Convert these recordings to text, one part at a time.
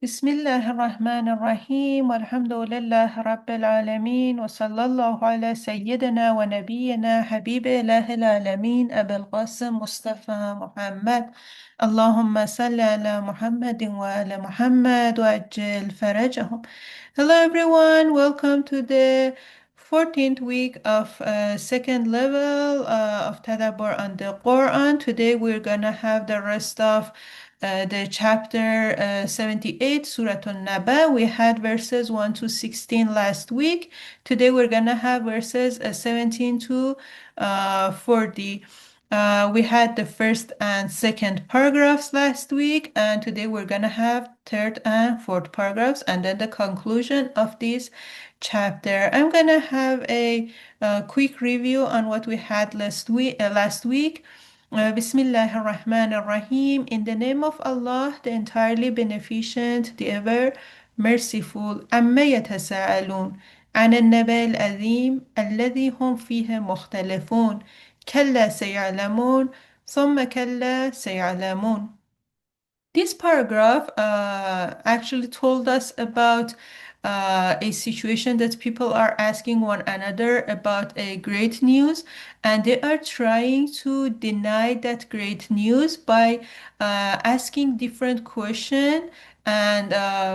بسم الله الرحمن الرحيم والحمد لله رب العالمين وصلى الله على سيدنا ونبينا حبيب إله العالمين أبي القاسم مصطفى محمد اللهم صل على محمد وعلى محمد وعجل فرجهم. Hello everyone, welcome to the 14th week of second level of Tadabbur on the Quran. Today we're gonna have the rest of the chapter 78, Surah An.Naba. We had verses 1 to 16 last week. Today we're gonna have verses 17 to 40. We had the first and second paragraphs last week, and today we're gonna have third and fourth paragraphs, and then the conclusion of this chapter. I'm gonna have a quick review on what we had last week. Bismillah ar-Rahman ar-Rahim. In the name of Allah, the entirely beneficent, the ever merciful. عما يتساءلون عن النبأ العظيم الذي هم فيه مختلفون كلا سيعلمون ثم كلا سيعلمون. This paragraph actually told us about a situation that people are asking one another about a great news, and they are trying to deny that great news by asking different question and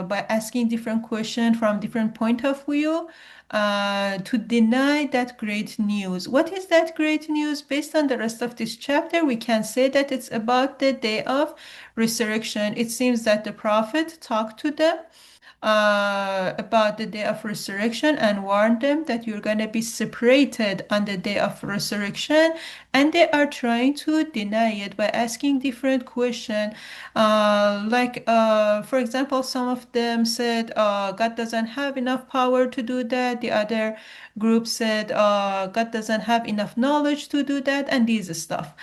by asking different question from different point of view to deny that great news. What is that great news? Based on the rest of this chapter, we can say that it's about the day of resurrection. It seems that the prophet talked to them about the day of resurrection and warned them that you're going to be separated on the day of resurrection, and they are trying to deny it by asking different questions. For example, some of them said God doesn't have enough power to do that. The other group said God doesn't have enough knowledge to do that, and these stuff.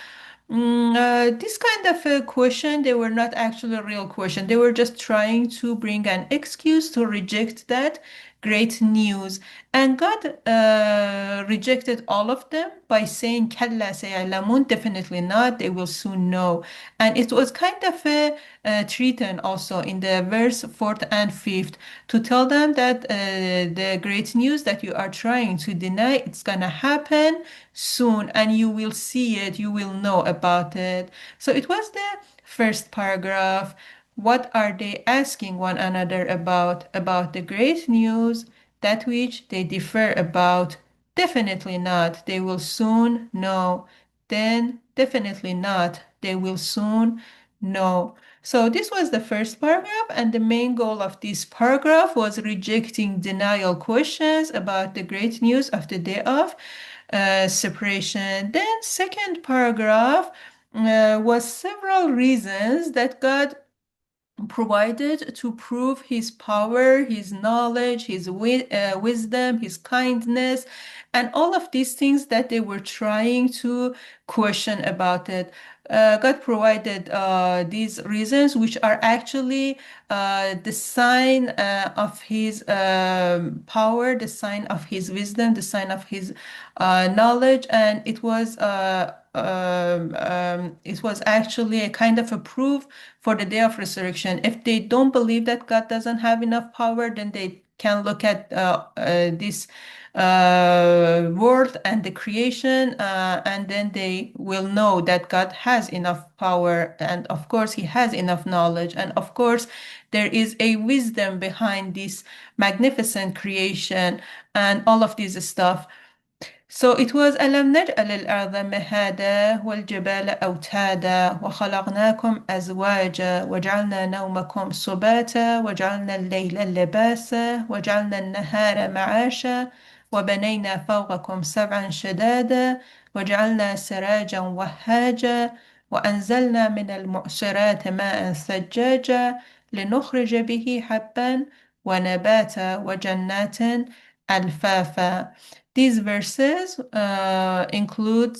This kind of a question, they were not actually a real question. They were just trying to bring an excuse to reject that great news. And God rejected all of them by saying, Kalla sayalamun, definitely not, they will soon know. And it was kind of a threaten also in the verse 4th and 5th to tell them that the great news that you are trying to deny, it's gonna happen soon and you will see it, you will know about it. So it was the first paragraph. What are they asking one another about? About the great news, that which they differ about? Definitely not. They will soon know. Then, definitely not. They will soon know. So this was the first paragraph, and the main goal of this paragraph was rejecting denial questions about the great news of the day of separation. Then second paragraph was several reasons that God provided to prove his power, his knowledge, his wisdom, his kindness, and all of these things that they were trying to question about it. God provided these reasons, which are actually the sign of his power, the sign of his wisdom, the sign of his knowledge, and it was actually a kind of a proof for the day of resurrection. If they don't believe that God doesn't have enough power, then they can look at this world and the creation, and then they will know that God has enough power, and of course, He has enough knowledge, and of course, there is a wisdom behind this magnificent creation and all of this stuff. So it was ألم نجعل الأرض مهادا والجبال أوتادا وخلقناكم أزواجا وجعلنا نومكم سباتا وجعلنا الليل لباسا وجعلنا النهار معاشا وبنينا فوقكم سبعا شدادا وجعلنا سراجا وهاجا وأنزلنا من المعصرات ماء ثجاجا لنخرج به حبا ونباتا وجنات ألفافا. These verses include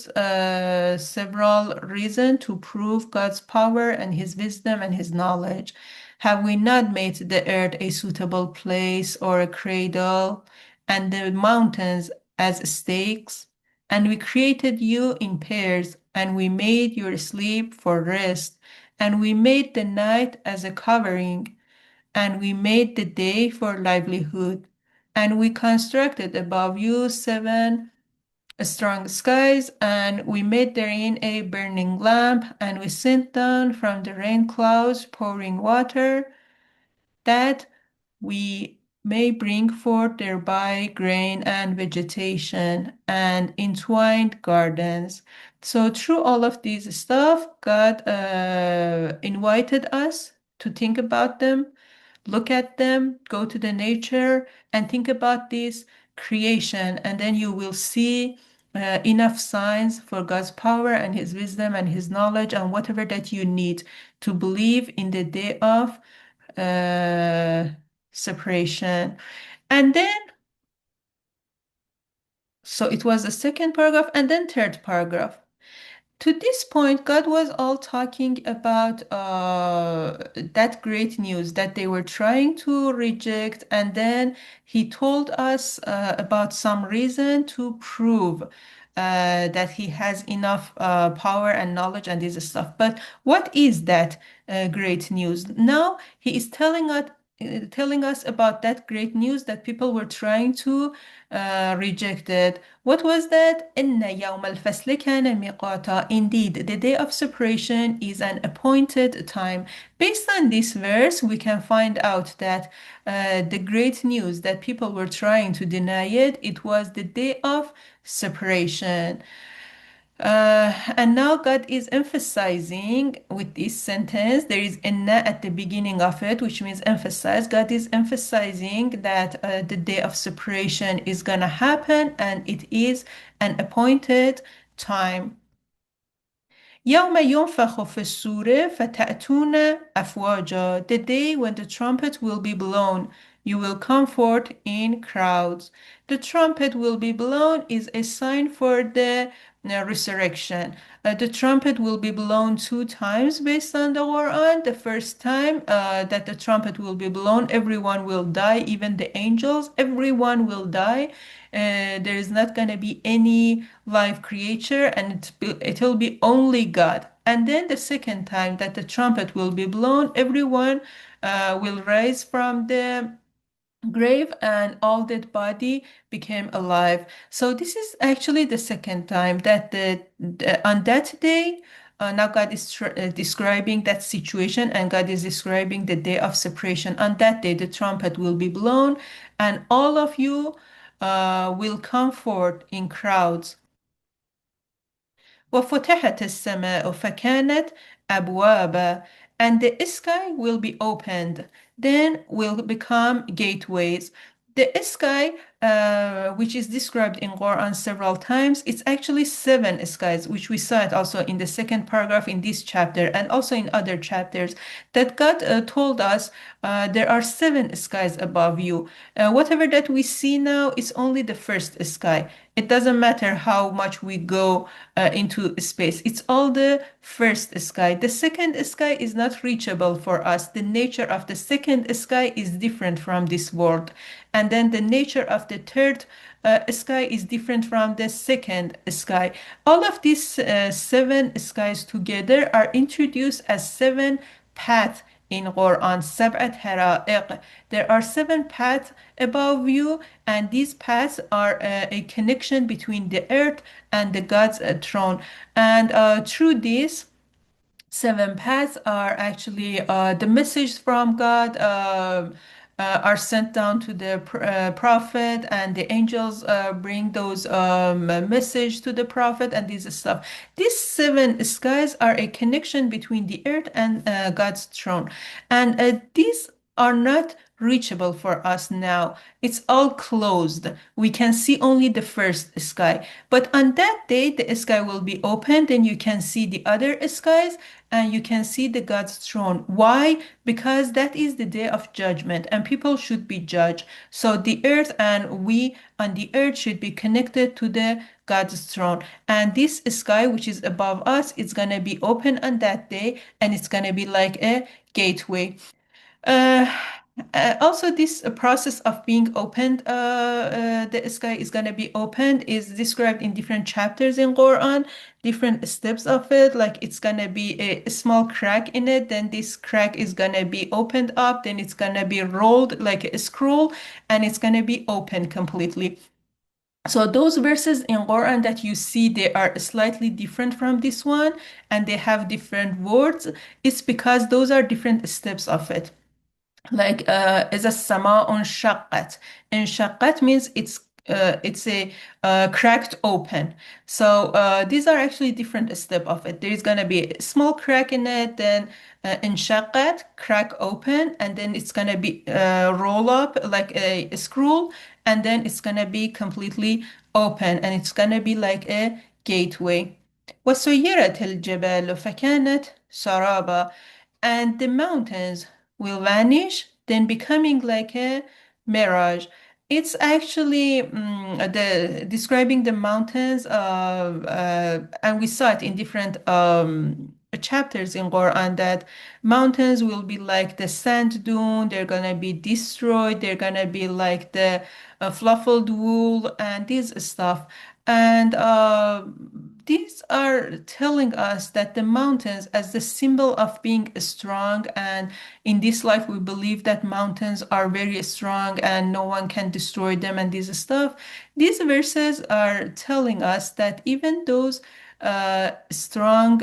several reasons to prove God's power and His wisdom and His knowledge. Have we not made the earth a suitable place or a cradle, and the mountains as stakes? And we created you in pairs, and we made your sleep for rest, and we made the night as a covering, and we made the day for livelihood. And we constructed above you seven strong skies, and we made therein a burning lamp, and we sent down from the rain clouds pouring water, that we may bring forth thereby grain and vegetation and entwined gardens. So through all of these stuff, God invited us to think about them, look at them, go to the nature, and think about this creation, and then you will see enough signs for God's power and His wisdom and His knowledge and whatever that you need to believe in the day of uh, separation. And then, so it was the second paragraph, and then third paragraph. To this point, God was all talking about that great news that they were trying to reject, and then He told us about some reason to prove that He has enough power and knowledge and this stuff. But what is that great news? Now He is telling us about that great news that people were trying to reject it. What was that? إن يوم الفصل كان ميقاتا. Indeed, the day of separation is an appointed time. Based on this verse, we can find out that the great news that people were trying to deny it, it was the day of separation. And now God is emphasizing with this sentence, there is inna at the beginning of it, which means emphasize. God is emphasizing that the day of separation is going to happen, and it is an appointed time. يوم ينفخ في الصور فتأتون أفواجا. The day when the trumpet will be blown, you will come forth in crowds. The trumpet will be blown is a sign for the resurrection. The trumpet will be blown two times based on the Quran. The first time that the trumpet will be blown, everyone will die, even the angels, everyone will die. There is not going to be any live creature, and it will be only God. And then the second time that the trumpet will be blown, everyone will rise from the grave, and all dead body became alive. So this is actually the second time that on that day, now God is describing that situation, and God is describing the day of separation. On that day, the trumpet will be blown, and all of you will come forth in crowds. وفتحت السماء فكانت أبوابا, and the sky will be opened, then will become gateways. The sky, which is described in Quran several times, it's actually seven skies, which we saw it also in the second paragraph in this chapter and also in other chapters, that God told us there are seven skies above you. Whatever that we see now is only the first sky. It doesn't matter how much we go into space. It's all the first sky. The second sky is not reachable for us. The nature of the second sky is different from this world. And then the nature of the third sky is different from the second sky. All of these seven skies together are introduced as seven paths in Quran. سبعة حرائق. There are seven paths above you, and these paths are a connection between the earth and the God's throne. And through this, seven paths are actually the message from God are sent down to the prophet, and the angels bring those message to the prophet and this stuff. These seven skies are a connection between the earth and God's throne, and these are not reachable for us now. It's all closed. We can see only the first sky. But on that day, the sky will be opened, and you can see the other skies, and you can see the God's throne. Why? Because that is the day of judgment, and people should be judged. So the earth and we on the earth should be connected to the God's throne. And this sky, which is above us, it's gonna be open on that day, and it's gonna be like a gateway. Uh, Also, this process of being opened, the sky is going to be opened, is described in different chapters in Quran, different steps of it. Like it's going to be a small crack in it, then this crack is going to be opened up, then it's going to be rolled like a scroll, and it's going to be opened completely. So those verses in Quran that you see, they are slightly different from this one, and they have different words. It's because those are different steps of it. Like إذا السماء انشقت. انشقت means it's a cracked open. So these are actually different step of it. There is gonna be a small crack in it, then انشقت, crack open, and then it's gonna be roll up like a scroll, and then it's gonna be completely open, and it's gonna be like a gateway. وسيرت الجبال فكانت سرابا, and the mountains will vanish, then becoming like a mirage. It's actually the describing the mountains, and we saw it in different chapters in Quran that mountains will be like the sand dune. They're gonna be destroyed. They're gonna be like the fluffled wool and this stuff. And these are telling us that the mountains, as the symbol of being strong, and in this life we believe that mountains are very strong and no one can destroy them, and this stuff. These verses are telling us that even those strong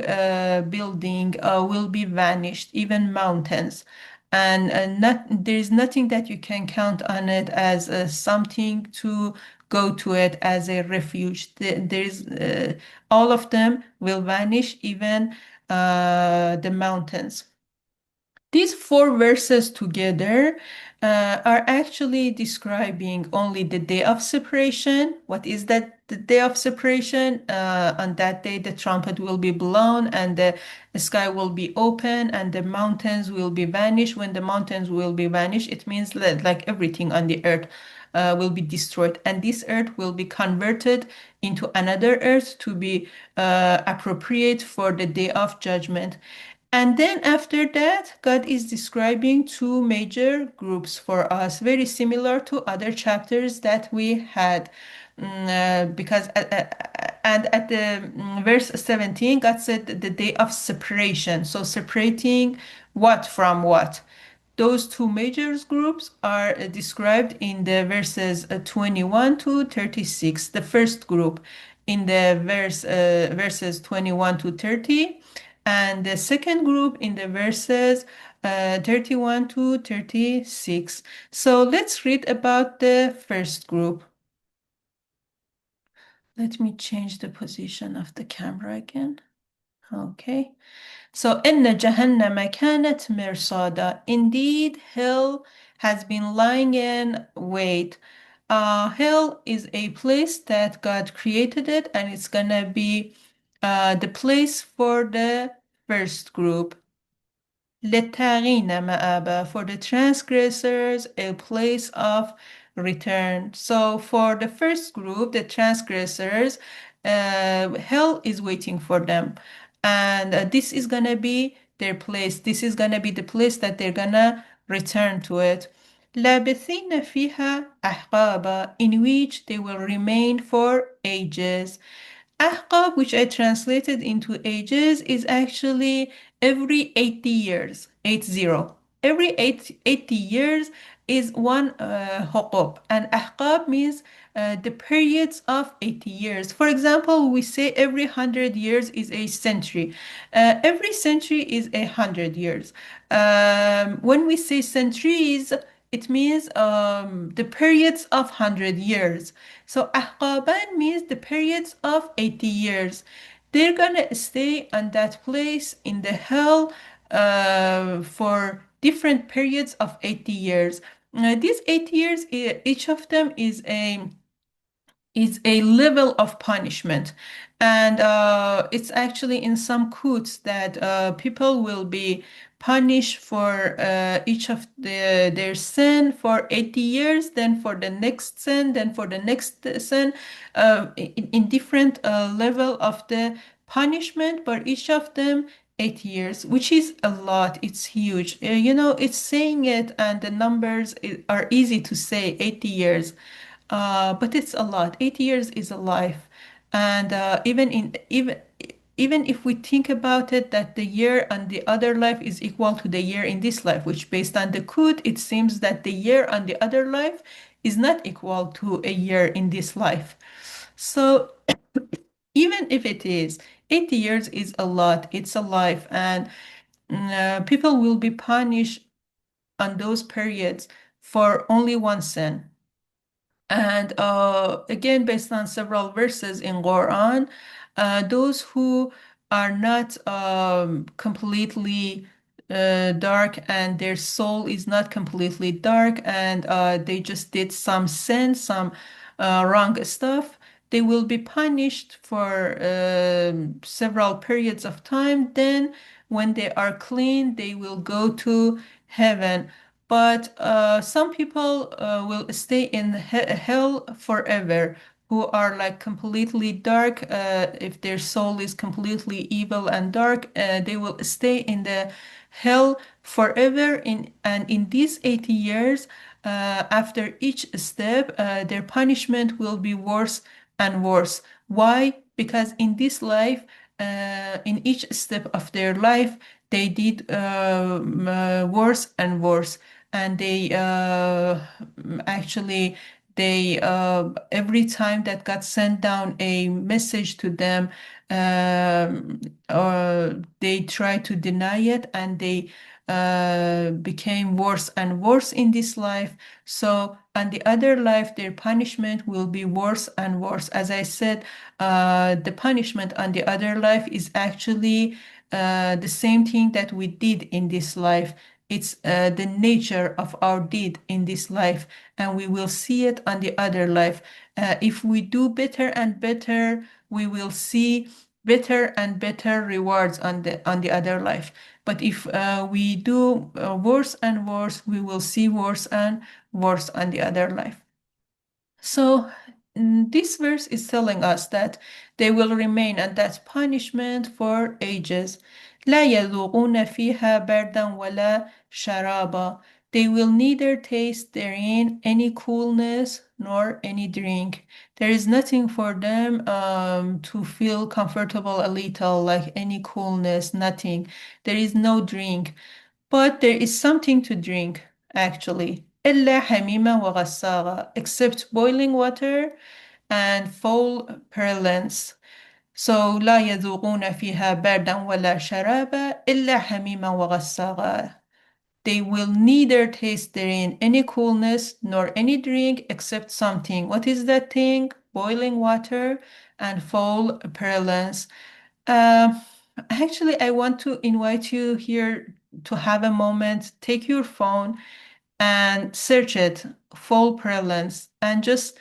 building will be vanished, even mountains. And not there is nothing that you can count on it as something to go to it as a refuge. There is all of them will vanish, even the mountains. These four verses together are actually describing only the day of separation. What is that? The day of separation. On that day, the trumpet will be blown, and the sky will be open, and the mountains will be vanished. When the mountains will be vanished, it means that like everything on the earth will be destroyed, and this earth will be converted into another earth to be appropriate for the day of judgment. And then after that, God is describing two major groups for us, very similar to other chapters that we had. Because and at the verse 17, God said the day of separation. So separating what from what? Those two major groups are described in the verses 21 to 36. The first group in the verses 21 to 30, and the second group in the verses 31 to 36. So let's read about the first group. Let me change the position of the camera again. Okay. So, إن جهنم كانت مرصادا. Indeed, hell has been lying in wait. Hell is a place that God created it, and it's gonna be the place for the first group. للطاغين مآبا, for the transgressors, a place of return. So for the first group, the transgressors, hell is waiting for them. And this is gonna be their place. This is gonna be the place that they're gonna return to it. لابثين فيها أحقابا, in which they will remain for ages. Ahqab, which I translated into ages, is actually every 80 years, 80. Every 80 years is one huqub, and ahqab means the periods of 80 years. For example, we say every 100 years is a century. Every century is 100 years. When we say centuries, it means the periods of 100 years. So ahqaban means the periods of 80 years. They're gonna stay on that place in the hell for different periods of 80 years. These 80 years, each of them is a level of punishment, and it's actually in some codes that people will be punished for each of their sin for 80 years, then for the next sin, then for the next sin, in different level of the punishment, but each of them 8 years, which is a lot. It's huge. It's saying it, and the numbers are easy to say, 80 years. But it's a lot. 80 years is a life. And even if we think about it, that the year on the other life is equal to the year in this life, which based on the code, it seems that the year on the other life is not equal to a year in this life. So even if it is, 80 years is a lot. It's a life, and people will be punished on those periods for only one sin. And again, based on several verses in Quran, those who are not completely dark, and their soul is not completely dark, and they just did some sin, some wrong stuff, they will be punished for several periods of time. Then, when they are clean, they will go to heaven. But some people will stay in hell forever, who are like completely dark. If their soul is completely evil and dark, they will stay in the hell forever. And in these 80 years, after each step, their punishment will be worse and worse. Why? Because in this life, in each step of their life, they did worse and worse, and they actually they every time that God sent down a message to them, they try to deny it, and they became worse and worse in this life. So on the other life, their punishment will be worse and worse. As I said, the punishment on the other life is actually the same thing that we did in this life. It's the nature of our deed in this life, and we will see it on the other life. If we do better and better, we will see better and better rewards on the other life. But if we do worse and worse, we will see worse and worse on the other life. So this verse is telling us that they will remain at that punishment for ages. لا يذوقون فيها بردا ولا شرابا. They will neither taste therein any coolness nor any drink. There is nothing for them to feel comfortable a little, like any coolness, nothing. There is no drink. But there is something to drink, actually. إلا حميما وغساقا, except boiling water and foul purlents. So لا يذوقون فيها بردا ولا شرابا إلا حميما وغساقا. They will neither taste therein any coolness nor any drink except something. What is that thing? Boiling water and foul purlents. Um, Actually, I want to invite you here to have a moment, take your phone and search it, full prevalence, and just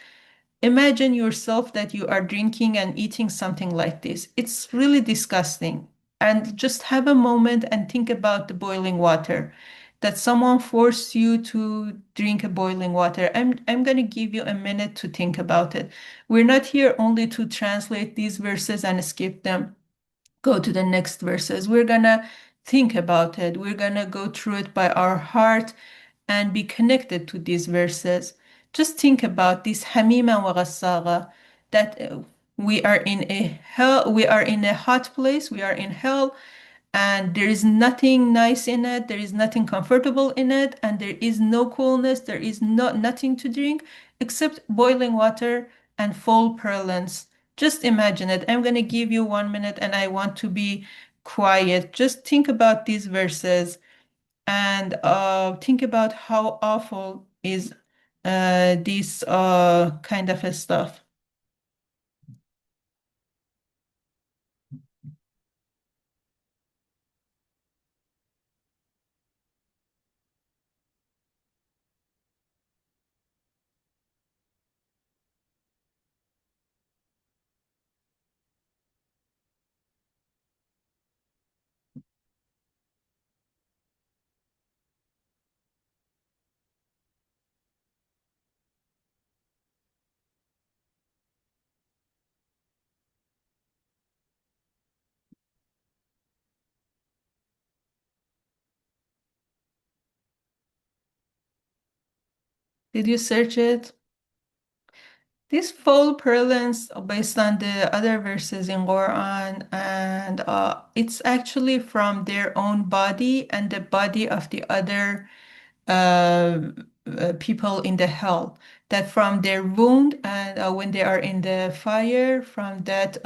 imagine yourself that you are drinking and eating something like this. It's really disgusting. And just have a moment and think about the boiling water, that someone forced you to drink a boiling water. I'm going to give you a minute to think about it. We're not here only to translate these verses and skip them, go to the next verses. We're gonna think about it. We're gonna go through it by our heart and be connected to these verses. Just think about this hamima wa ghassaga, that we are in a hell, we are in a hot place, we are in hell, and there is nothing nice in it, there is nothing comfortable in it, and there is no coolness, there is nothing to drink except boiling water and full purlents. Just imagine it. I'm going to give you 1 minute, and I want to be quiet. Just think about these verses, and think about how awful is this kind of a stuff. Did you search it? This full prevalence based on the other verses in Quran, and it's actually from their own body and the body of the other uh, people in the hell. That from their wound and when they are in the fire, from that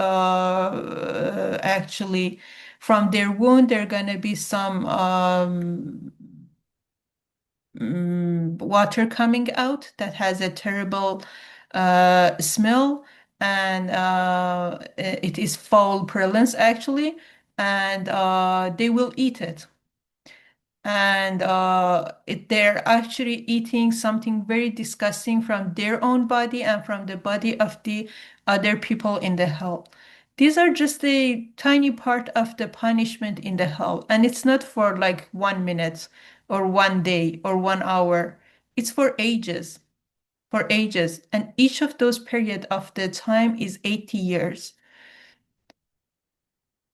actually from their wound, there gonna be some water coming out that has a terrible smell, and it is foul purulence actually, and they will eat it. And they're actually eating something very disgusting from their own body and from the body of the other people in the hell. These are just a tiny part of the punishment in the hell, and it's not for like 1 minute or 1 day or 1 hour. It's for ages, and each of those period of the time is 80 years.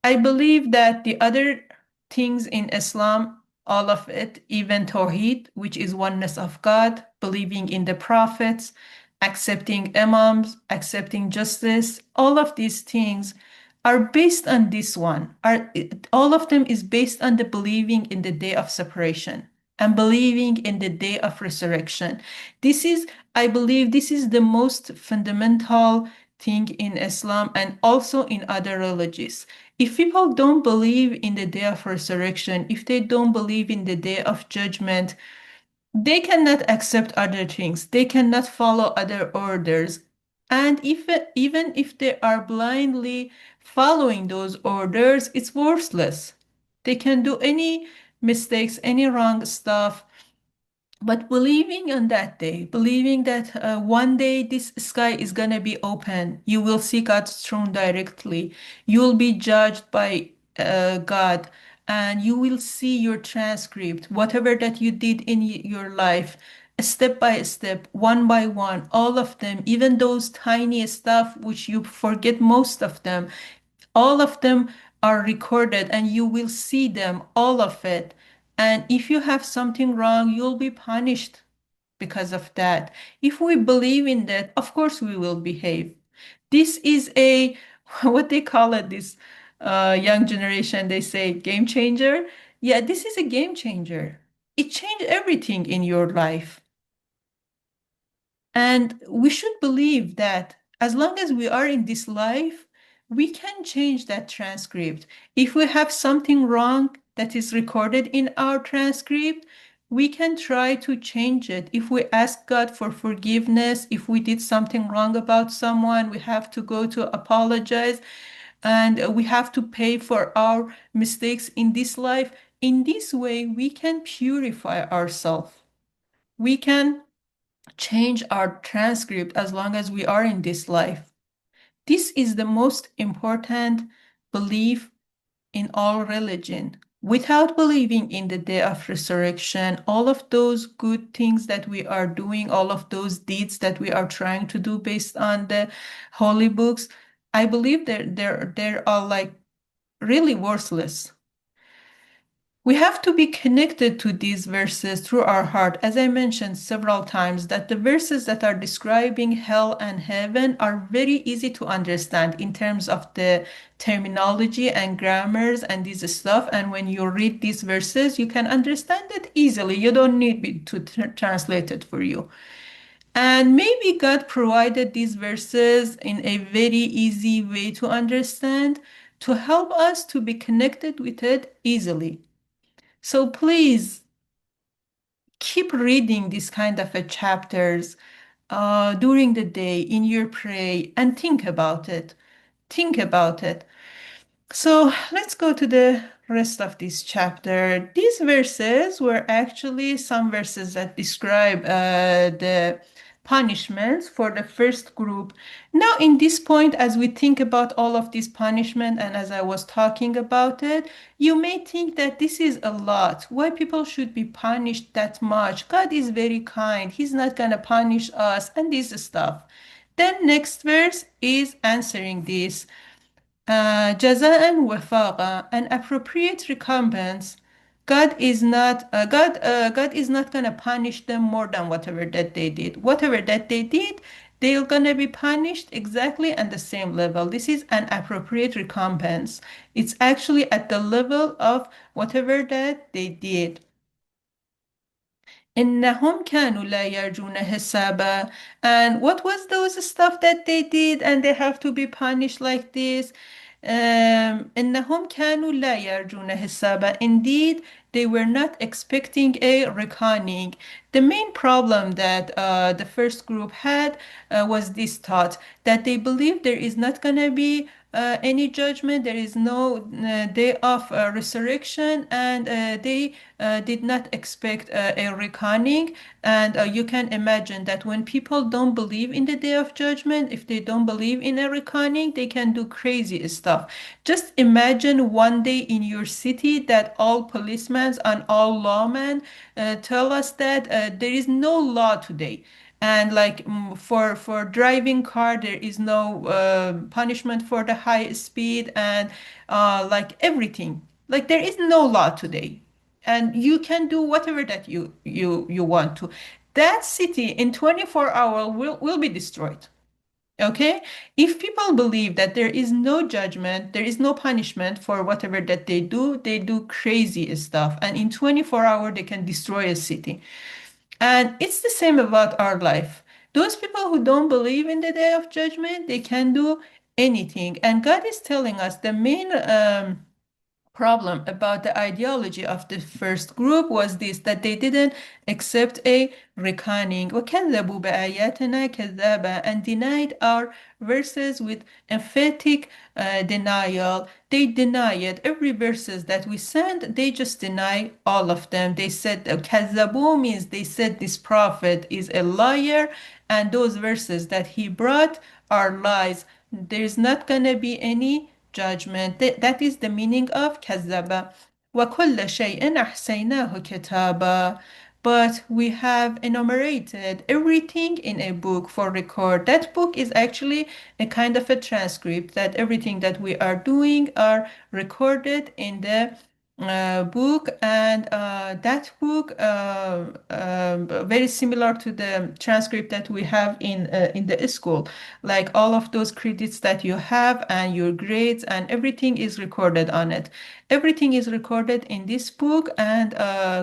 I believe that the other things in Islam, all of it, even Tawheed, which is oneness of God, believing in the prophets, accepting imams, accepting justice, all of these things are based on this one. All of them is based on the believing in the day of separation and believing in the day of resurrection. This is, I believe, this is the most fundamental thing in Islam and also in other religions. If people don't believe in the day of resurrection, if they don't believe in the day of judgment, they cannot accept other things. They cannot follow other orders. And if even if they are blindly following those orders, it's worthless. They can do any mistakes, any wrong stuff, but believing on that day, believing that one day this sky is going to be open, you will see God's throne directly, you will be judged by God, and you will see your transcript, whatever that you did in your life, step by step, one by one, all of them, even those tiny stuff which you forget most of them, all of them are recorded and you will see them, all of it. And if you have something wrong, you'll be punished because of that. If we believe in that, of course we will behave. This is a, what they call it, this young generation, they say game changer. Yeah, this is a game changer. It changed everything in your life. And we should believe that as long as we are in this life, we can change that transcript. If we have something wrong that is recorded in our transcript, we can try to change it. If we ask God for forgiveness, if we did something wrong about someone, we have to go to apologize and we have to pay for our mistakes in this life. In this way, we can purify ourselves. We can change our transcript as long as we are in this life. This is the most important belief in all religion. Without believing in the day of resurrection, all of those good things that we are doing, all of those deeds that we are trying to do based on the holy books, I believe they're all like really worthless. We have to be connected to these verses through our heart. As I mentioned several times, that the verses that are describing hell and heaven are very easy to understand in terms of the terminology and grammars and this stuff. And when you read these verses, you can understand it easily. You don't need me to translate it for you. And maybe God provided these verses in a very easy way to understand to help us to be connected with it easily. So please keep reading these kind of chapters during the day in your pray and think about it. Think about it. So let's go to the rest of this chapter. These verses were actually some verses that describe the punishments for the first group. Now, in this point, as we think about all of this punishment and as I was talking about it, you may think that this is a lot. Why people should be punished that much? God is very kind. He's not going to punish us and this stuff. Then next verse is answering this. جزاء وفاقا, an appropriate recompense. God is not gonna punish them more than whatever that they did. Whatever that they did, they're gonna be punished exactly at the same level. This is an appropriate recompense. It's actually at the level of whatever that they did. إنهم كانوا لا يرجون حسابا. And what was those stuff that they did and they have to be punished like this? إنهم كانوا لا يرجون حسابا. Indeed, they were not expecting a reckoning. The main problem that the first group had was this thought that they believe there is not going to be any judgment, there is no day of resurrection, and they did not expect a reckoning. And you can imagine that when people don't believe in the day of judgment, if they don't believe in a reckoning, they can do crazy stuff. Just imagine one day in your city that all policemen and all lawmen tell us that there is no law today, and like for driving car there is no punishment for the high speed, and like everything, like there is no law today, and you can do whatever that you want to. That city in 24 hours will be destroyed. Okay, if people believe that there is no judgment, there is no punishment for whatever that they do crazy stuff, and in 24 hours they can destroy a city. And it's the same about our life. Those people who don't believe in the day of judgment, they can do anything. And God is telling us the main problem about the ideology of the first group was this, that they didn't accept a reckoning وَكَذَّبُوا بِآيَاتِنَا كَذَّابًا, and denied our verses with emphatic denial. They denied every verses that we sent. They just deny all of them. They said كَذَّبُوا means they said this prophet is a liar, and those verses that he brought are lies. There's not gonna be any judgment. That is the meaning of كذب. وَكُلَّ شَيْءٍ أَحْصَيْنَاهُ كِتَابًا. But we have enumerated everything in a book for record. That book is actually a kind of a transcript, that everything that we are doing are recorded in the book, and that book very similar to the transcript that we have in the school, like all of those credits that you have and your grades and everything is recorded on it. Everything is recorded in this book, and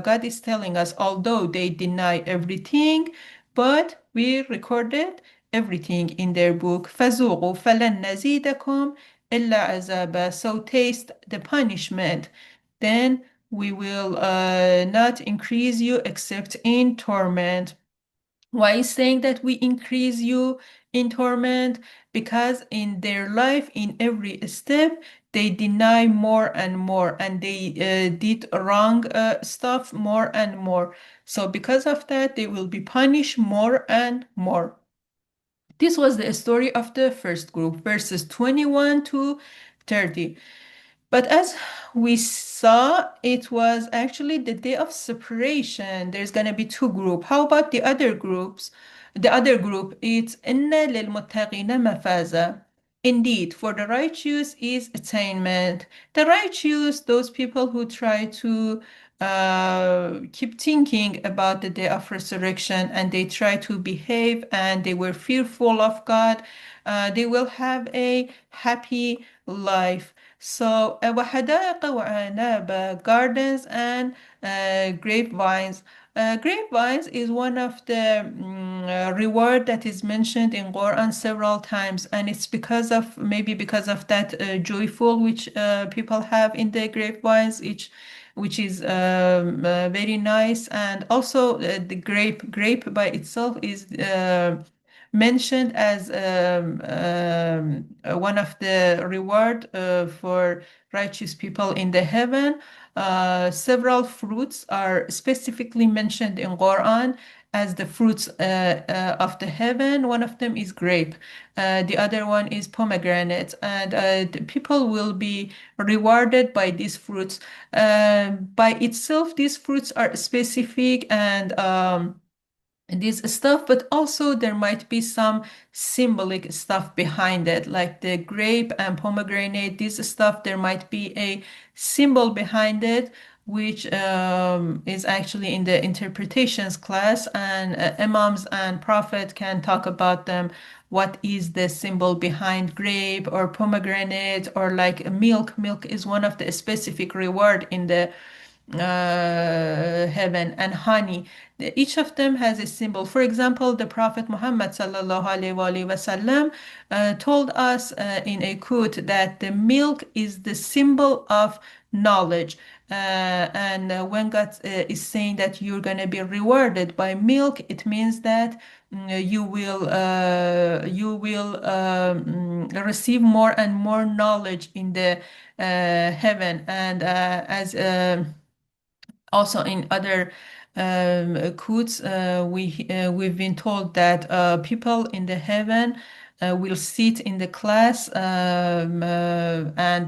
God is telling us, although they deny everything, but we recorded everything in their book. فَذُوقُوا فَلَن نَّزِيدَكُمْ إِلَّا عَذَابًا. So taste the punishment, then we will not increase you except in torment. Why is saying that we increase you in torment? Because in their life, in every step, they deny more and more, and they did wrong stuff more and more. So because of that, they will be punished more and more. This was the story of the first group, verses 21 to 30. But as we saw, it was actually the day of separation. There's going to be two groups. How about the other groups? The other group, it's إِنَّ لِلْمُتَّقِينَ مَفَازًا. Indeed, for the righteous is attainment. The righteous, those people who try to keep thinking about the day of resurrection, and they try to behave and they were fearful of God, they will have a happy life. So, وحدائق وأعناب, gardens and grapevines. Grapevines is one of the reward that is mentioned in Quran several times, and it's because of maybe because of that joyful which people have in the grapevines, which is very nice, and also the grape by itself is mentioned as one of the reward for righteous people in the heaven. Several fruits are specifically mentioned in Quran as the fruits of the heaven. One of them is grape. The other one is pomegranate, and the people will be rewarded by these fruits. By itself, these fruits are specific and this stuff, but also there might be some symbolic stuff behind it, like the grape and pomegranate, this stuff, there might be a symbol behind it, which is actually in the interpretations class, and imams and prophet can talk about them. What is the symbol behind grape or pomegranate or like milk? Milk is one of the specific reward in the heaven, and honey. Each of them has a symbol. For example, the Prophet Muhammad sallallahu alaihi wasallam told us in a quote that the milk is the symbol of knowledge. And when God is saying that you're going to be rewarded by milk, it means that you will receive more and more knowledge in the heaven. And as also in other quotes, we've been told that people in the heaven will sit in the class, and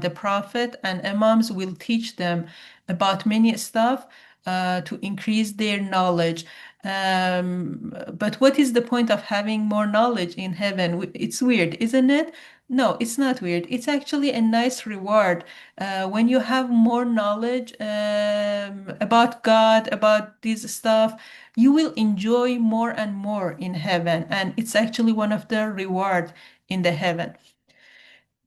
the prophet and imams will teach them about many stuff to increase their knowledge. But what is the point of having more knowledge in heaven? It's weird, isn't it? No, it's not weird. It's actually a nice reward when you have more knowledge about God, about this stuff. You will enjoy more and more in heaven, and it's actually one of the reward in the heaven.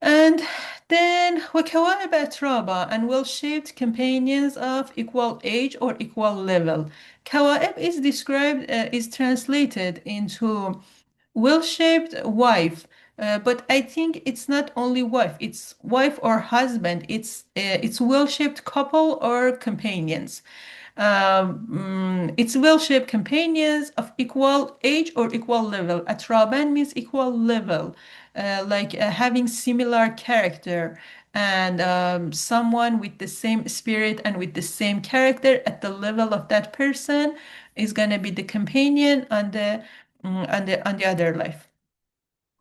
And then وكواعب أترابا, and well-shaped companions of equal age or equal level. Kawaib is described, is translated into well-shaped wife, but I think it's not only wife, it's wife or husband. It's well-shaped couple or companions. It's well-shaped companions of equal age or equal level. Atraban means equal level, like having similar character, and someone with the same spirit and with the same character at the level of that person is gonna be the companion on the other life.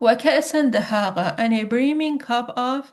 وكأسا دهاقا, and a brimming cup of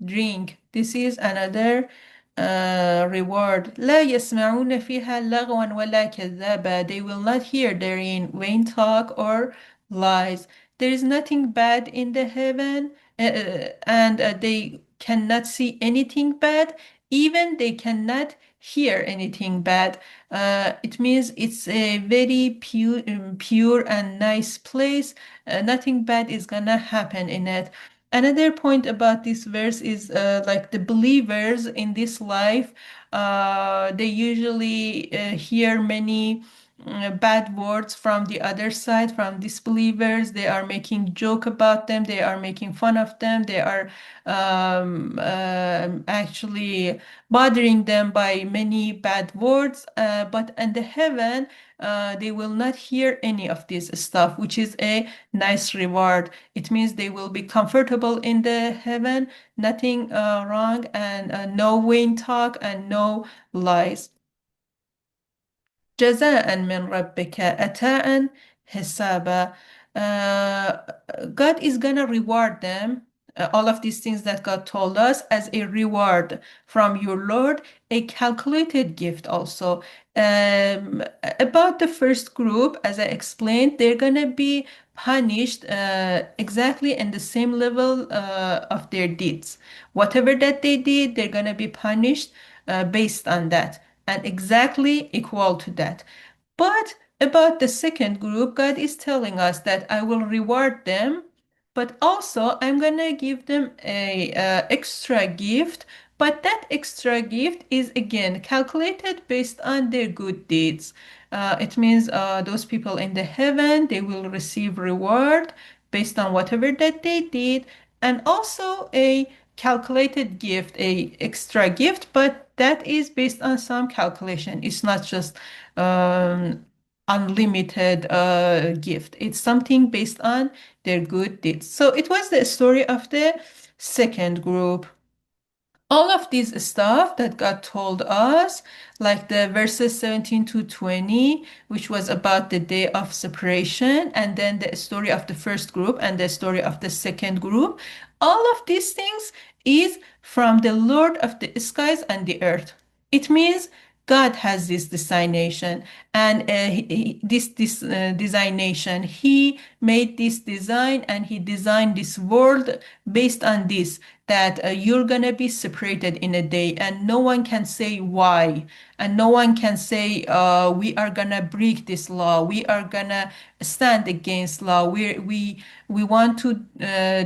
drink. This is another reward. لا يسمعون فيها لغوا ولا كذابا. They will not hear therein vain talk or lies. There is nothing bad in the heaven, and they cannot see anything bad. Even they cannot hear anything bad. It means it's a very pure and nice place. Nothing bad is gonna happen in it. Another point about this verse is like the believers in this life, they usually hear many bad words from the other side, from disbelievers. They are making joke about them. They are making fun of them. They are actually bothering them by many bad words. But in the heaven, they will not hear any of this stuff, which is a nice reward. It means they will be comfortable in the heaven, nothing wrong, and no vain talk and no lies. جزاء من ربك عطاء حسابا. Uh, God is gonna reward them, all of these things that God told us, as a reward from your Lord, a calculated gift also. About the first group, as I explained, they're gonna be punished exactly in the same level of their deeds. Whatever that they did, they're gonna be punished based on that, and exactly equal to that. But about the second group, God is telling us that I will reward them, but also I'm gonna give them a extra gift. But that extra gift is again calculated based on their good deeds. It means those people in the heaven, they will receive reward based on whatever that they did, and also a calculated gift, a extra gift, but that is based on some calculation. It's not just um, unlimited gift. It's something based on their good deeds. So it was the story of the second group. All of these stuff that God told us, like the verses 17 to 20, which was about the day of separation, and then the story of the first group and the story of the second group, all of these things is from the Lord of the skies and the earth. It means God has this designation, and this designation, He made this design, and He designed this world based on this, that you're gonna be separated in a day, and no one can say why, and no one can say we are gonna break this law, we are gonna stand against law, we want to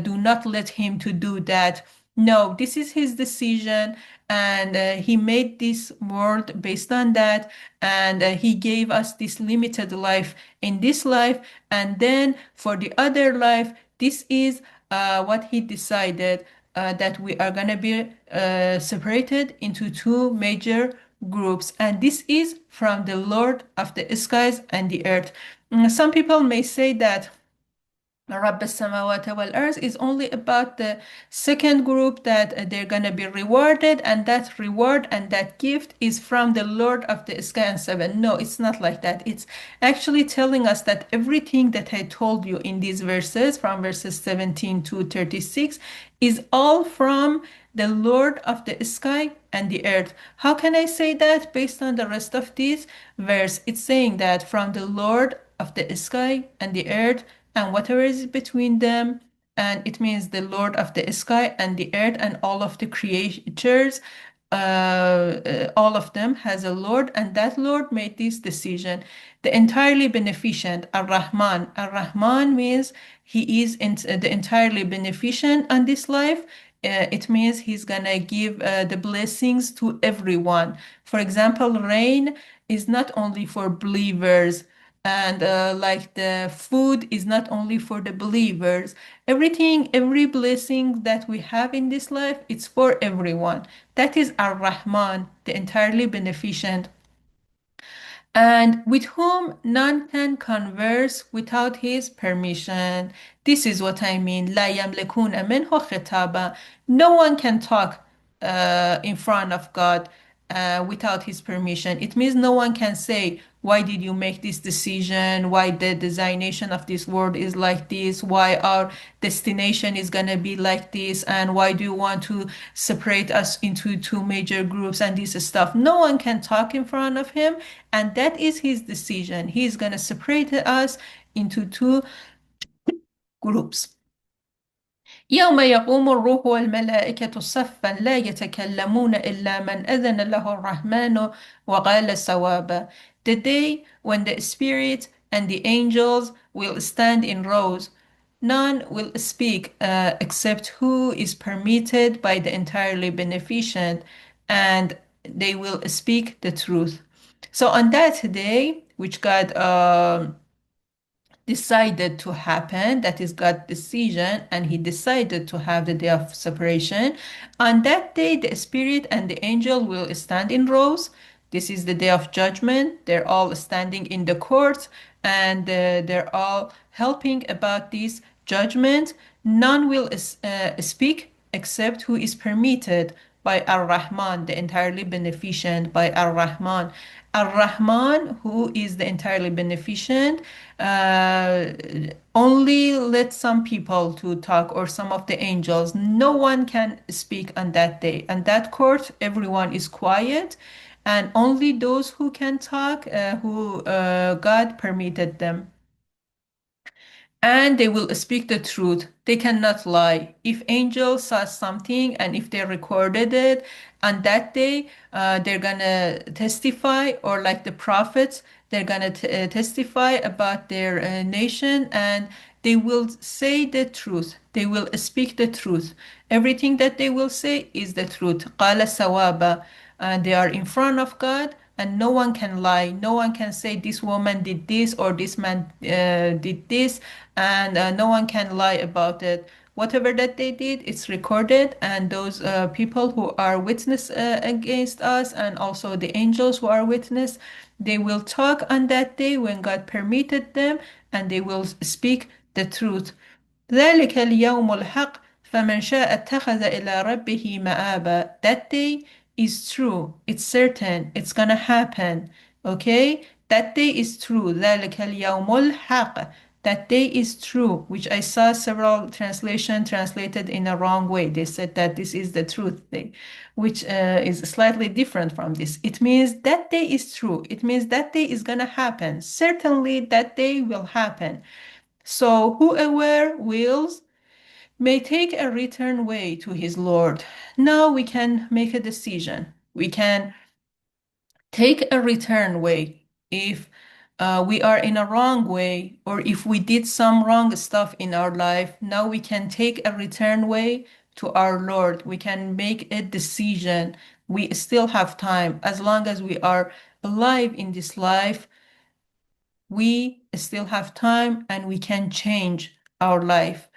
do not let him to do that. No, this is his decision, and he made this world based on that, and he gave us this limited life in this life, and then for the other life, this is what he decided, that we are going to be separated into two major groups, and this is from the Lord of the skies and the earth. Some people may say that Rabb samawati wal earth is only about the second group, that they're gonna be rewarded, and that reward and that gift is from the Lord of the sky and seven. No, it's not like that. It's actually telling us that everything that I told you in these verses, from verses 17 to 36, is all from the Lord of the sky and the earth. How can I say that? Based on the rest of this verse, it's saying that from the Lord of the sky and the earth and whatever is between them, and it means the Lord of the sky and the earth and all of the creatures, all of them has a Lord, and that Lord made this decision. The entirely beneficent, Ar-Rahman. Ar-Rahman means he is the entirely beneficent on this life. It means he's gonna give the blessings to everyone. For example, rain is not only for believers, and like the food is not only for the believers. Everything, every blessing that we have in this life, it's for everyone. That is Ar-Rahman, the entirely beneficent, and with whom none can converse without his permission. This is what I mean. لا يملكون منه خطابا. No one can talk in front of God without his permission. It means no one can say, why did you make this decision? Why the designation of this world is like this? Why our destination is going to be like this? And why do you want to separate us into two major groups and this stuff? No one can talk in front of him, and that is his decision. He's going to separate us into two groups. يوم يقوم الروح والملائكة صفا لا يتكلمون إلا من أذن له الرحمن وقال صوابا. The day when the Spirit and the angels will stand in rows, none will speak except who is permitted by the entirely beneficent, and they will speak the truth. So on that day, which God decided to happen, that is God's decision, and he decided to have the day of separation. On that day, the Spirit and the angel will stand in rows. This is the day of judgment. They're all standing in the courts, and they're all helping about this judgment. None will speak except who is permitted by Ar-Rahman, the entirely beneficent, by Ar-Rahman. Ar-Rahman, who is the entirely beneficent, uh, only let some people to talk, or some of the angels. No one can speak on that day. On that court, everyone is quiet, and only those who can talk, who God permitted them, and they will speak the truth. They cannot lie. If angels saw something and if they recorded it on that day, they're gonna testify, or like the prophets, they're gonna testify about their nation, and they will say the truth. They will speak the truth. Everything that they will say is the truth. قال sawaba. And they are in front of God, and no one can lie. No one can say this woman did this or this man did this, and no one can lie about it. Whatever that they did, it's recorded, and those people who are witness against us, and also the angels who are witness, they will talk on that day when God permitted them, and they will speak the truth. ذلك اليوم الحق فمن شاء اتخذ إلى ربه مآبا. That day is true. It's certain. It's gonna happen. Okay? That day is true. ذلك اليوم الحق. That day is true, which I saw several translations translated in a wrong way. They said that this is the truth day, which is slightly different from this. It means that day is true. It means that day is going to happen. Certainly that day will happen. So whoever wills may take a return way to his Lord. Now we can make a decision. We can take a return way if we are in a wrong way, or if we did some wrong stuff in our life. Now we can take a return way to our Lord. We can make a decision. We still have time. As long as we are alive in this life, we still have time and we can change our life.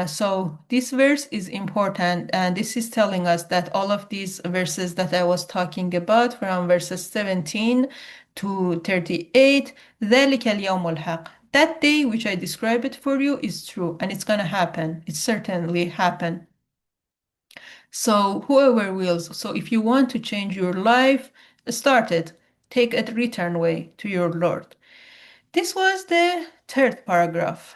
So this verse is important, and this is telling us that all of these verses that I was talking about, from verses 17 to 38, ذَلِكَ الْيَوْمُ الْحَقِّ, that day which I describe it for you is true, and it's going to happen. It certainly happened. So whoever wills, so if you want to change your life, start it. Take a return way to your Lord. This was the third paragraph.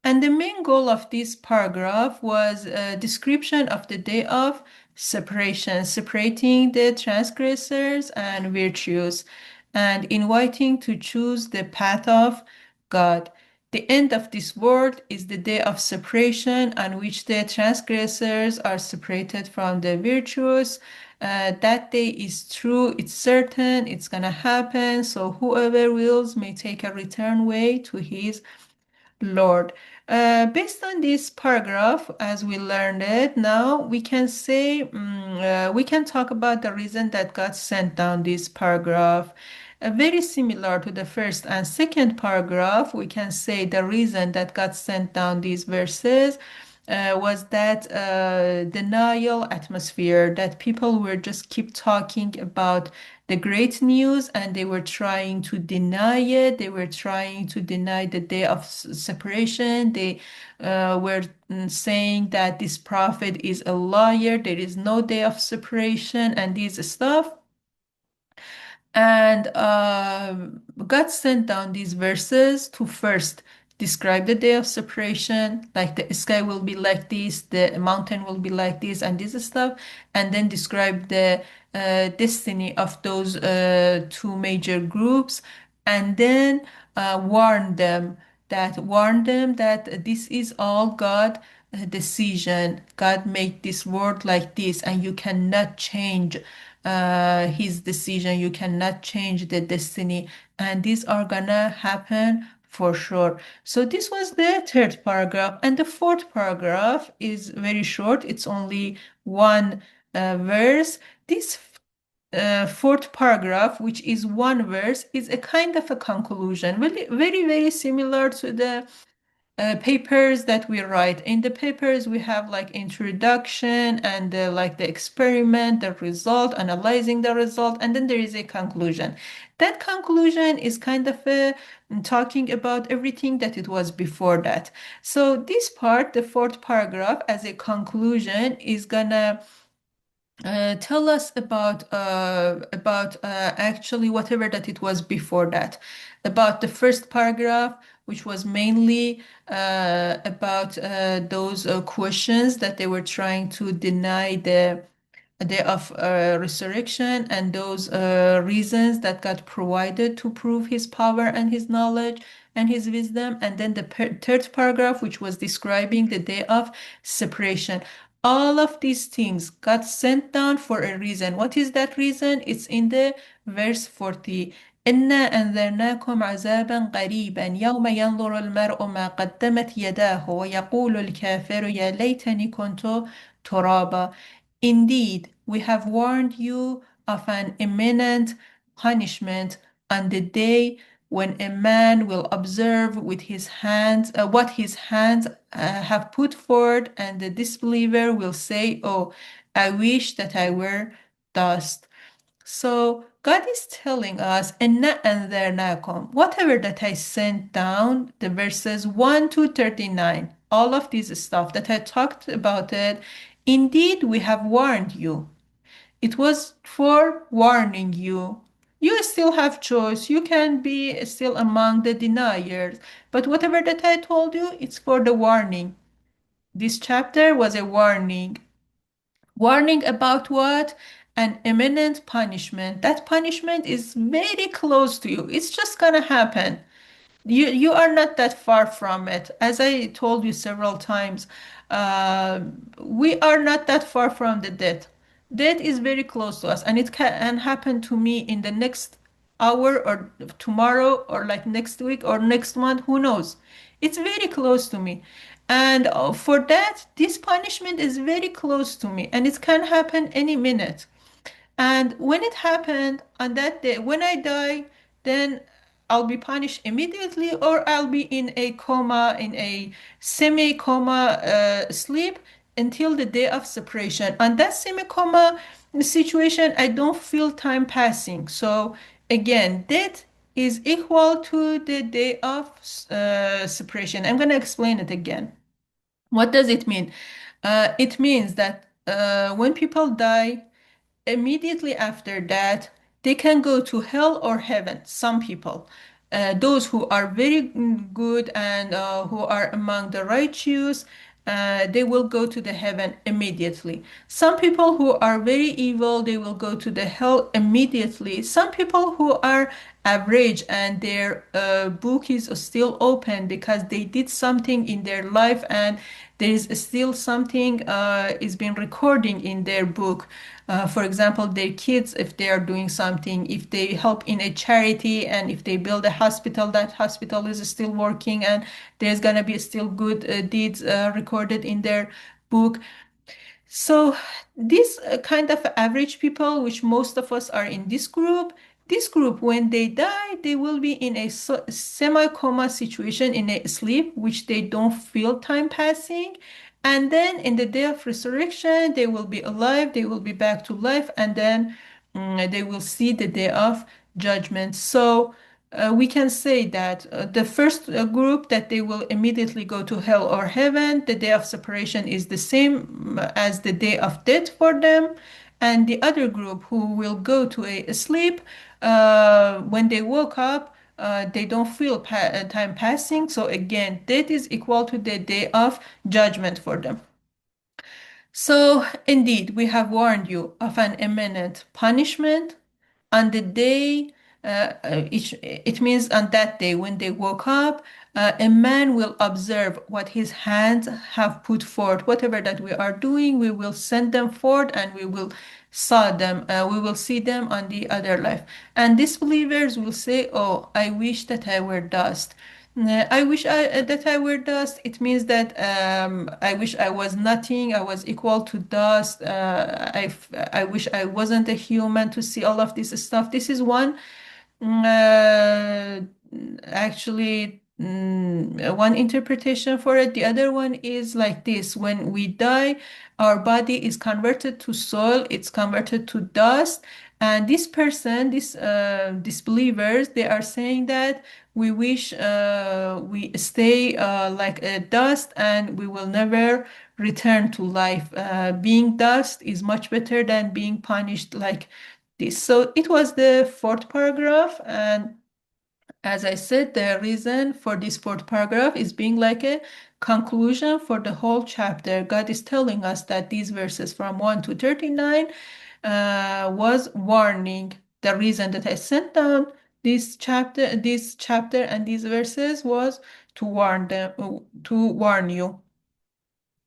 And the main goal of this paragraph was a description of the day of separation, separating the transgressors and virtuous, and inviting to choose the path of God. The end of this world is the day of separation, on which the transgressors are separated from the virtuous. That day is true, it's certain, it's gonna happen. So whoever wills may take a return way to his Lord. Based on this paragraph, as we learned it, now we can say, we can talk about the reason that God sent down this paragraph. Very similar to the first and second paragraph, we can say the reason that God sent down these verses was that denial atmosphere, that people were just keep talking about the great news and they were trying to deny it. They were trying to deny the day of separation. They were saying that this prophet is a liar. There is no day of separation and these stuff. And God sent down these verses to first describe the day of separation, like the sky will be like this, the mountain will be like this, and this stuff, and then describe the destiny of those two major groups, and then warn them that this is all God decision. God made this world like this, and you cannot change his decision. You cannot change the destiny, and these are gonna happen for sure. So this was the third paragraph, and the fourth paragraph is very short. It's only one verse. This fourth paragraph, which is one verse, is a kind of a conclusion, very, very, very similar to the papers that we write. In the papers, we have like introduction and like the experiment, the result, analyzing the result, and then there is a conclusion. That conclusion is kind of talking about everything that it was before that. So this part, the fourth paragraph, as a conclusion, is gonna tell us about actually whatever that it was before that, about the first paragraph, which was mainly about those questions that they were trying to deny the day of resurrection, and those reasons that God provided to prove his power and his knowledge and his wisdom. And then the third paragraph, which was describing the day of separation. All of these things God sent down for a reason. What is that reason? It's in the verse 40. إنا أنذرناكم عذابا قريبا يوم ينظر المرء ما قدمت يداه ويقول الكافر يا ليتني كنت ترابا. Indeed, we have warned you of an imminent punishment on the day when a man will observe with his hands what his hands have put forward, and the disbeliever will say, "Oh, I wish that I were dust." So God is telling us, "Inna anzarnakum," whatever that I sent down, the verses 1 to 39, all of this stuff that I talked about it, indeed we have warned you. It was for warning you. You still have choice. You can be still among the deniers. But whatever that I told you, it's for the warning. This chapter was a warning. Warning about what? An imminent punishment. That punishment is very close to you. It's just gonna happen. You are not that far from it. As I told you several times, uh, we are not that far from the death. Death is very close to us, and it can happen to me in the next hour or tomorrow or like next week or next month. Who knows? It's very close to me. And for that, this punishment is very close to me, and it can happen any minute. And when it happened on that day, when I die, then I'll be punished immediately, or I'll be in a coma, in a semi coma sleep until the day of separation. On that semi coma situation, I don't feel time passing. So, again, death is equal to the day of separation. I'm going to explain it again. What does it mean? It means that when people die, immediately after that, they can go to hell or heaven. Some people, those who are very good and who are among the righteous, they will go to the heaven immediately. Some people who are very evil, they will go to the hell immediately. Some people who are average and their book is still open because they did something in their life and there is still something is being recording in their book. For example, their kids, if they are doing something, if they help in a charity and if they build a hospital, that hospital is still working and there's going to be still good deeds recorded in their book. So this kind of average people, which most of us are in this group, when they die, they will be in a semi-coma situation, in a sleep, which they don't feel time passing. And then in the day of resurrection, they will be alive, they will be back to life, and then they will see the day of judgment. So we can say that the first group that they will immediately go to hell or heaven, the day of separation is the same as the day of death for them. And the other group who will go to a sleep, when they woke up, they don't feel time passing. So again, death is equal to the day of judgment for them. So indeed, we have warned you of an imminent punishment on the day, it means on that day when they woke up, a man will observe what his hands have put forth. Whatever that we are doing, we will send them forth and we will saw them. We will see them on the other life. And disbelievers will say, "Oh, I wish that I were dust." I wish that I were dust. It means that I wish I was nothing. I was equal to dust. I wish I wasn't a human to see all of this stuff. This is one uh, actually one interpretation for it. The other one is like this: when we die, our body is converted to soil. It's converted to dust. And this person, these disbelievers, they are saying that we wish we stay like a dust and we will never return to life. Being dust is much better than being punished like this. So it was the fourth paragraph. And as I said, the reason for this fourth paragraph is being like a conclusion for the whole chapter. God is telling us that these verses from 1 to 39 was warning. The reason that I sent down this chapter and these verses was to warn them, to warn you.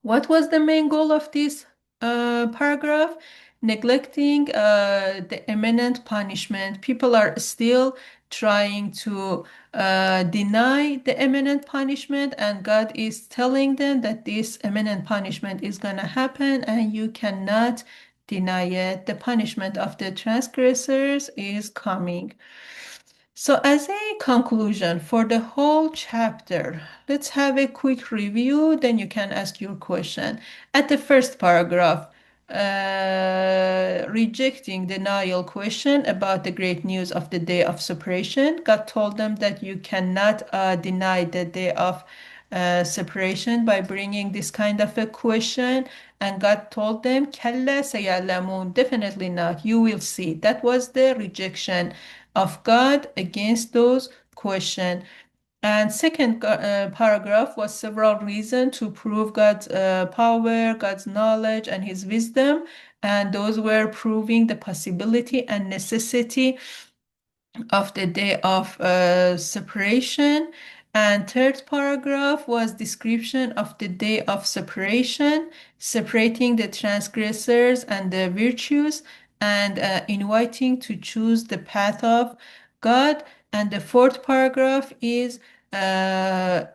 What was the main goal of this paragraph? Neglecting the imminent punishment. People are still trying to deny the imminent punishment, and God is telling them that this imminent punishment is going to happen, and you cannot deny it. The punishment of the transgressors is coming. So, as a conclusion for the whole chapter, let's have a quick review, then you can ask your question. At the first paragraph, rejecting denial question about the great news of the day of separation, God told them that you cannot deny the day of separation by bringing this kind of a question. And God told them, "Kalla sayalamun," definitely not. You will see. That was the rejection of God against those questions. And second paragraph was several reasons to prove God's power, God's knowledge, and His wisdom. And those were proving the possibility and necessity of the day of separation. And third paragraph was description of the day of separation, separating the transgressors and the virtuous, and inviting to choose the path of God. And the fourth paragraph is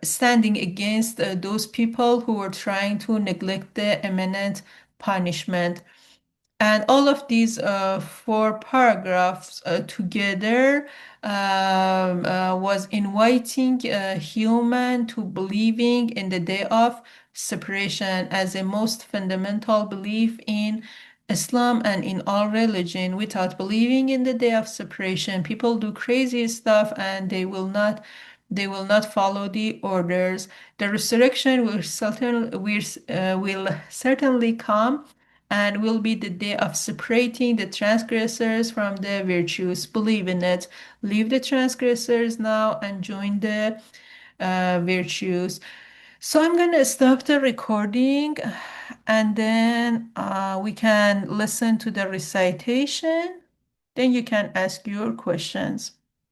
standing against those people who were trying to neglect the imminent punishment. And all of these four paragraphs together was inviting human to believing in the day of separation as a most fundamental belief in Islam and in all religion. Without believing in the day of separation, people do crazy stuff and they will not follow the orders. The resurrection will certainly come and will be the day of separating the transgressors from the virtuous. Believe in it. Leave the transgressors now and join the virtues. So I'm going to stop the recording and then we can listen to the recitation. Then you can ask your questions.